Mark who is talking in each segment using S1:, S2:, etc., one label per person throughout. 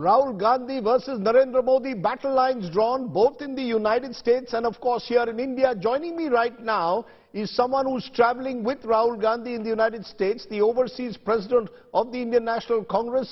S1: Rahul Gandhi versus Narendra Modi, battle lines drawn both in the United States and of course here in India. Joining me right now is someone who's traveling with Rahul Gandhi in the United States, the overseas president of the Indian National Congress,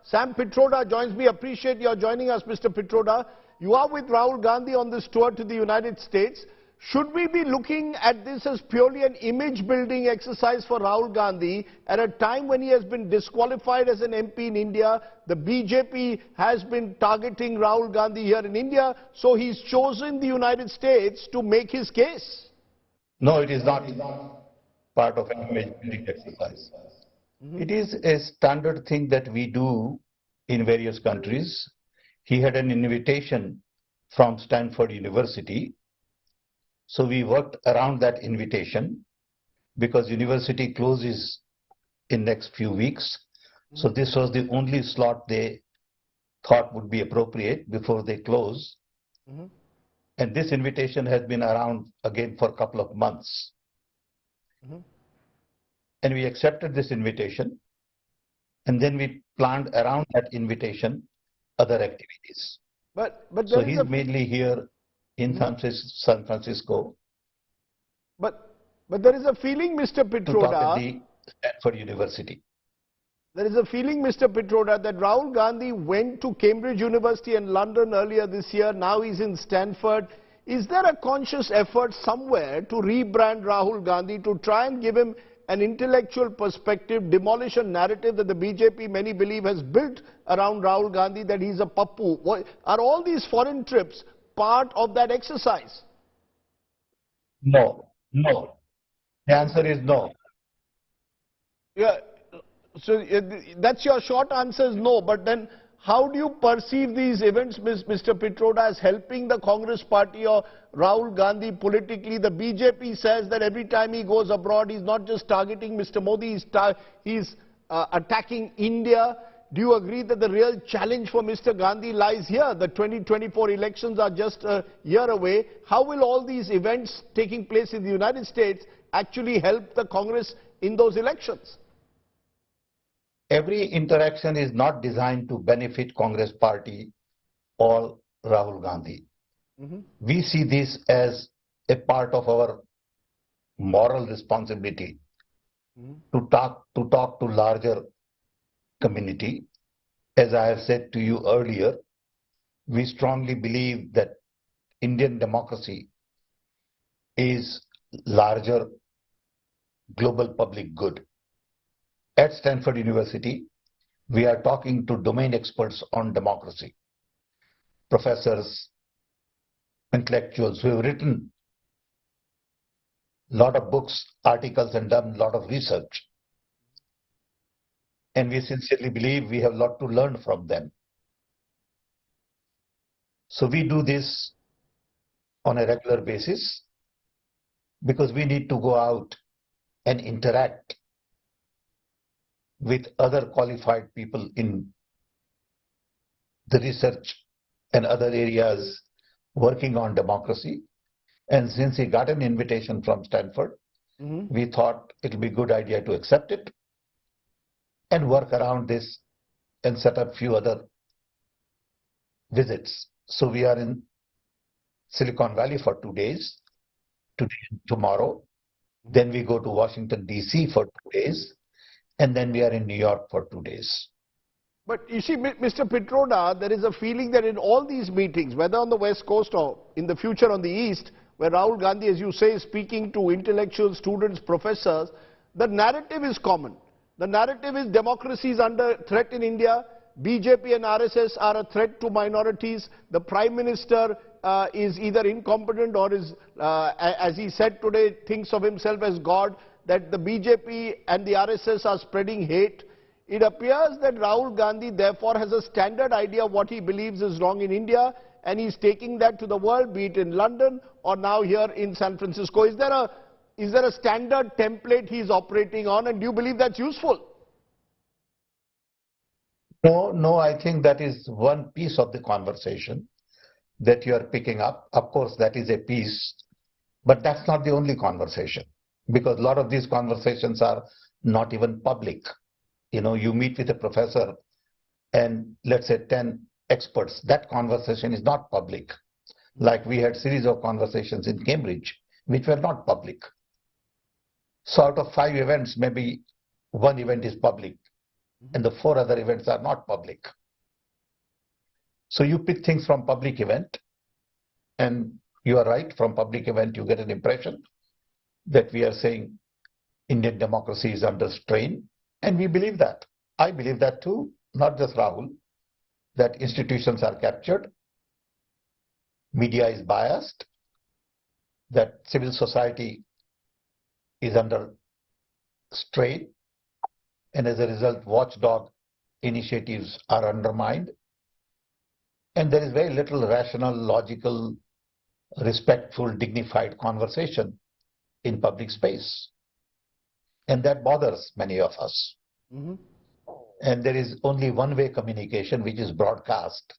S1: Sam Pitroda joins me. Appreciate your joining us, Mr. Pitroda. You are with Rahul Gandhi on this tour to the United States. Should we be looking at this as purely an image-building exercise for Rahul Gandhi at a time when he has been disqualified as an MP in India? The BJP has been targeting Rahul Gandhi here in India, so he's chosen the United States to make his case.
S2: No, it is not part of an image-building exercise. It is a standard thing that we do in various countries. He had an invitation from Stanford University. So we worked around that invitation because university closes in next few weeks. So this was the only slot they thought would be appropriate before they close. And this invitation has been around again for a couple of months. And we accepted this invitation. And then we planned around that invitation other activities.
S1: But
S2: so he's mainly here in San Francisco.
S1: But there is a feeling, Mr. Pitroda,
S2: to talk at the Stanford University.
S1: There is a feeling, Mr. Pitroda, that Rahul Gandhi went to Cambridge University and London earlier this year. Now he's in Stanford. Is there a conscious effort somewhere to rebrand Rahul Gandhi, to try and give him an intellectual perspective, demolish a narrative that the BJP, many believe, has built around Rahul Gandhi, that he's a pappu? Are all these foreign trips part of that exercise?
S2: No. The answer is no.
S1: Yeah, so that's your short answer is no. But then how do you perceive these events, Mr. Pitroda, as helping the Congress party or Rahul Gandhi politically? The BJP says that every time he goes abroad, he's not just targeting Mr. Modi, he's attacking India. Do you agree that the real challenge for Mr. Gandhi lies here? The 2024 elections are just a year away. How will all these events taking place in the United States actually help the Congress in those elections?
S2: Every interaction is not designed to benefit Congress party or Rahul Gandhi. We see this as a part of our moral responsibility to talk to larger community. As I have said to you earlier, we strongly believe that Indian democracy is larger global public good. At Stanford University, we are talking to domain experts on democracy, professors, intellectuals who have written a lot of books, articles, and done a lot of research. And we sincerely believe we have a lot to learn from them. So we do this on a regular basis because we need to go out and interact with other qualified people in the research and other areas working on democracy. And since he got an invitation from Stanford, we thought it would be a good idea to accept it and work around this and set up few other visits. So we are in Silicon Valley for 2 days, today and tomorrow. Then we go to Washington, D.C. for 2 days. And then we are in New York for 2 days.
S1: But you see, Mr. Pitroda, there is a feeling that in all these meetings, whether on the West Coast or in the future on the East, where Rahul Gandhi, as you say, is speaking to intellectuals, students, professors, the narrative is common. The narrative is democracy is under threat in India. BJP and RSS are a threat to minorities. The Prime Minister is either incompetent or is, as he said today, thinks of himself as God. That the BJP and the RSS are spreading hate. It appears that Rahul Gandhi therefore has a standard idea of what he believes is wrong in India, and he's taking that to the world, be it in London or now here in San Francisco. Is there a standard template he's operating on, and do you believe that's useful?
S2: No, I think that is one piece of the conversation that you are picking up. Of course, that is a piece, but that's not the only conversation. Because a lot of these conversations are not even public. You know, you meet with a professor and let's say 10 experts, that conversation is not public. Like we had series of conversations in Cambridge, which were not public. So out of 5 events, maybe 1 event is public, and the 4 other events are not public. So you pick things from public event, and you are right, from public event you get an impression that we are saying Indian democracy is under strain, and we believe that. I believe that too, not just Rahul, that institutions are captured, media is biased, that civil society is under strain, and as a result watchdog initiatives are undermined, and there is very little rational, logical, respectful, dignified conversation in public space. And that bothers many of us. And there is only one-way communication, which is broadcast,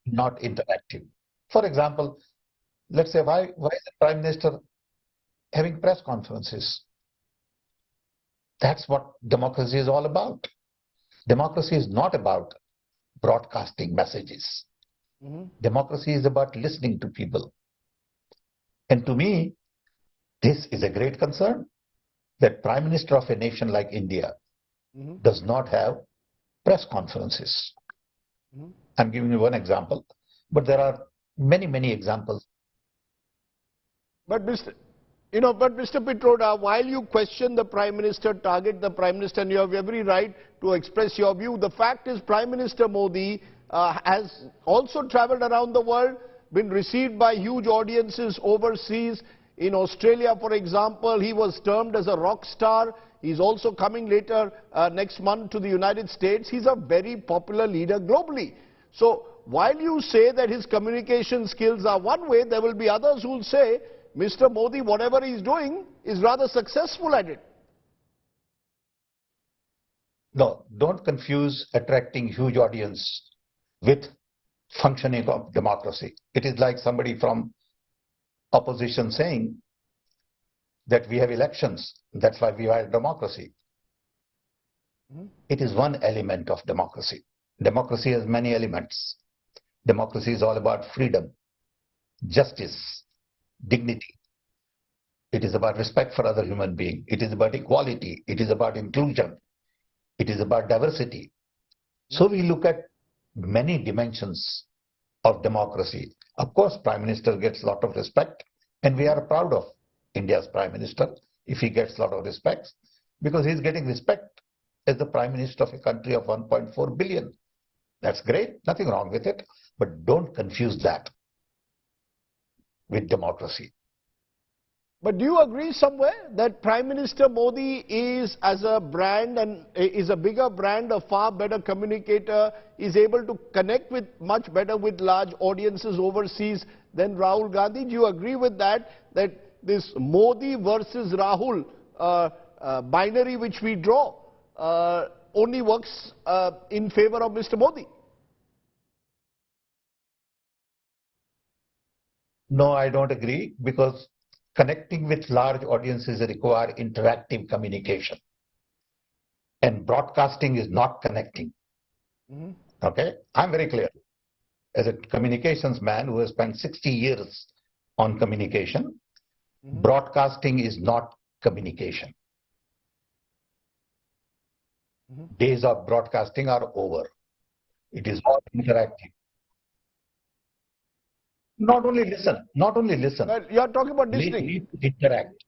S2: not interactive. For example, let's say why is the Prime Minister having press conferences? That's what democracy is all about. Democracy is not about broadcasting messages. Democracy is about listening to people. And to me, this is a great concern, that Prime Minister of a nation like India does not have press conferences. I'm giving you one example, but there are many, many examples.
S1: But Mr. Pitroda, while you question the Prime Minister, target the Prime Minister, and you have every right to express your view, the fact is Prime Minister Modi has also traveled around the world, been received by huge audiences overseas. In Australia, for example, he was termed as a rock star. He's also coming later next month to the United States. He's a very popular leader globally. So while you say that his communication skills are one way, there will be others who will say, Mr. Modi, whatever he's doing, is rather successful at it.
S2: No, don't confuse attracting huge audience with functioning of democracy. It is like somebody from opposition saying that we have elections, that's why we have democracy. It is one element of democracy. Democracy has many elements. Democracy is all about freedom, justice, dignity. It is about respect for other human beings. It is about equality. It is about inclusion. It is about diversity. So we look at many dimensions of democracy. Of course, Prime Minister gets a lot of respect, and we are proud of India's Prime Minister if he gets a lot of respect, because he's getting respect as the Prime Minister of a country of 1.4 billion. That's great, nothing wrong with it, but don't confuse that with democracy.
S1: But do you agree somewhere that Prime Minister Modi is, as a brand, and is a bigger brand, a far better communicator, is able to connect with much better with large audiences overseas than Rahul Gandhi? Do you agree with that, that this Modi versus Rahul binary which we draw only works in favor of Mr. Modi?
S2: No, I don't agree, because connecting with large audiences require interactive communication. And broadcasting is not connecting. Okay? I'm very clear. As a communications man who has spent 60 years on communication, broadcasting is not communication. Days of broadcasting are over. It is all interactive. Not only listen.
S1: Well, you are talking about listening.
S2: Need to interact.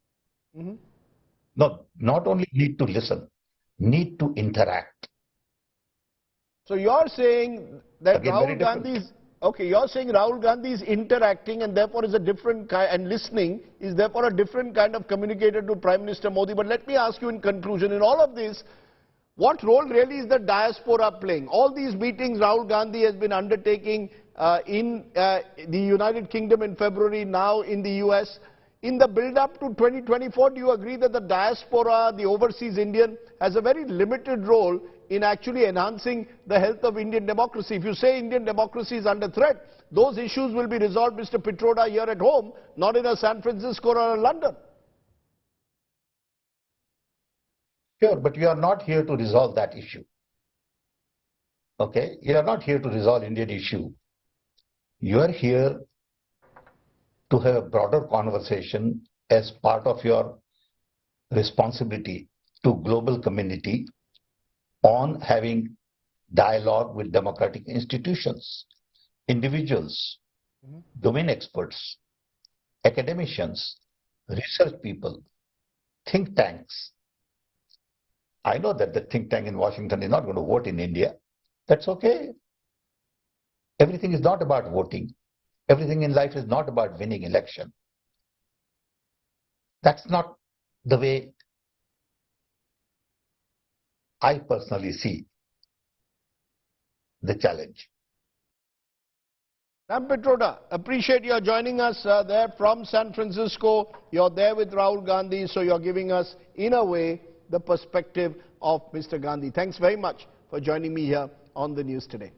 S2: No, not only need to listen, need to interact.
S1: So you are saying that
S2: Again,
S1: Rahul Gandhi's, okay, you are saying Rahul Gandhi is interacting and therefore is a different kind, and listening is therefore a different kind of communicator to Prime Minister Modi. But let me ask you in conclusion, in all of this, what role really is the diaspora playing? All these meetings Rahul Gandhi has been undertaking in the United Kingdom in February, now in the US. In the build-up to 2024, do you agree that the diaspora, the overseas Indian, has a very limited role in actually enhancing the health of Indian democracy? If you say Indian democracy is under threat, those issues will be resolved, Mr. Pitroda, here at home, not in a San Francisco or a London.
S2: Sure, but we are not here to resolve that issue. Okay? You are not here to resolve Indian issue. You are here to have a broader conversation as part of your responsibility to global community on having dialogue with democratic institutions, individuals, domain experts, academicians, research people, think tanks. I know that the think tank in Washington is not going to vote in India. That's okay. Everything is not about voting. Everything in life is not about winning election. That's not the way I personally see the challenge.
S1: Ma'am Pitroda, appreciate your joining us there from San Francisco. You're there with Rahul Gandhi, so you're giving us, in a way, the perspective of Mr. Gandhi. Thanks very much for joining me here on the news today.